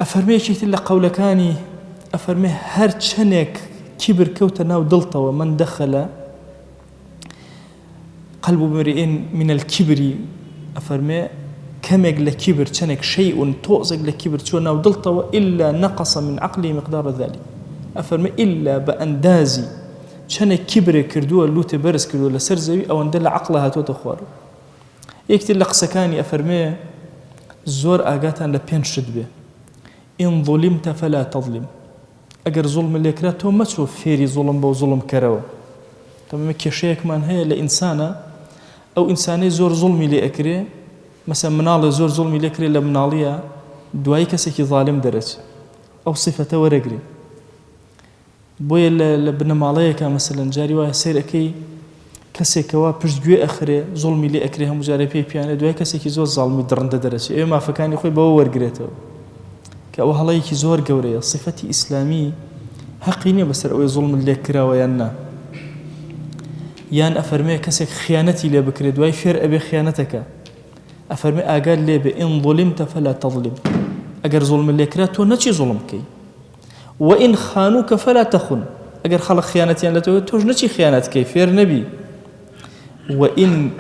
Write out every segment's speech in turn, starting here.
أفرمي شيء إلا قولكاني أفرمي هر چنك كبر كوتنا ودلطة ومن دخل قلب امرئ من الكبر أفرمي كمك لكبر چنك شيء توزق لكبر چونا ودلطة إلا نقص من عقلي مقدار ذلك أفرمي إلا بأندازي چنك كبر كردوه اللوت برس كردوه لسرزوي أو اندل عقلها توتخوار يكتل لقسكاني أفرمي زور آقاتان لبين شد به إن ظلمت فلا تظلم أجر ظلم اللي كراته ما تشوف فيري ظلم بو ظلم كراوه تمام كشيك من هي لإنسانة أو إنساني زور ظلمي لأكره مثلا منال زور ظلمي لأكره لمنالية دواي كسيكي ظالم درس أو صفته ورقري بوي لبن ماليك مثلا جاري واه سير أكي كسيكوا بجدوي أخره ظلمي لأكره مجاربي بيانه دواي كسيكي زور ظالمي درند درس إيه ما فكاني خوي بو ورقريته كأو هلايكي زور قورية صفتي إسلامي حقيني بسر أوي ظلم اللي كراوة يان أفرمي كسك خيانتي لي بكريد واي فير أبي خيانتك أفرمي أقال لي بإن ظلمت فلا تظلم أجر ظلم اللي كراتو نتشي ظلمكي وإن خانوك فلا تخن أجر خلق خيانتي يعني توج نتشي خيانتك فير نبي وإن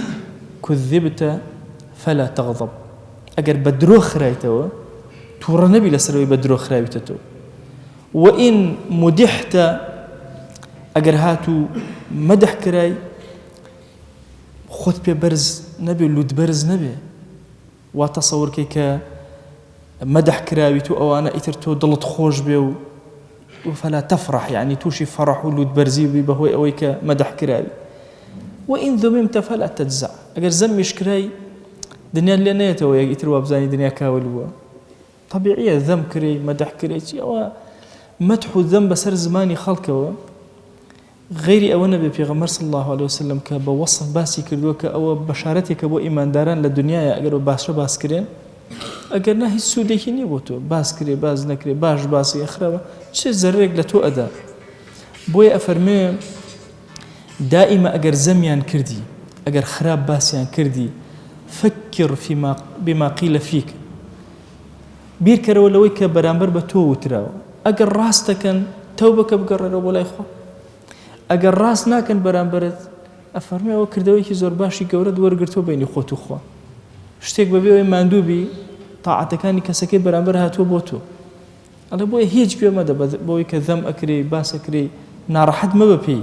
كذبت فلا تغضب أجر بدرو خرايتو تورا نبي لسروي بدرو خرايتو وإن مدحت أجر هاتو مدح كراي خود ببرز نبي لود برز نبي وتصور كيك مدح كراوي تو أو أنا إترتو ضلت خوش بيو فلا تفرح يعني توشي فرح ولود برزي بهوي أويك مدح كراوي وإن ذممت فلا تجزع أجر زمش كراي دنيا اللي نيته ويتر وابزاني دنيا كاولوا طبيعية ذم كري مدح كري أو مدح الذنب بسر زماني خلقه غيري أو نبي في غمر صلى الله عليه وسلم كبوصف باسي كردوك أو بشارتي كبو إيمان داران للدنيا أجر باسشة باسكرين أجر نهي السودي هني بوتو باسكري باز نكري باش باسي أخرى شيء زرق لتو أدا بوي أفرمي دائما أجر زميان كردي أجر خراب باسيان كردي فكر بما قيل فيك بير كرو لويك برامبر بتو وتراو أجر راستكن توبك بقرر ولا إخوة أجر راس ناكن برامبرت أفرمي أو كردوي كي زور باشي جورد ورقرتو بيني خوت وخوا شتيك ببيو ماندوبي طاعتكاني كسكي برامبرها تو بوتو على بوي هيج بيو مدى بوي كذم أكري باس أكري نار حد ما ببي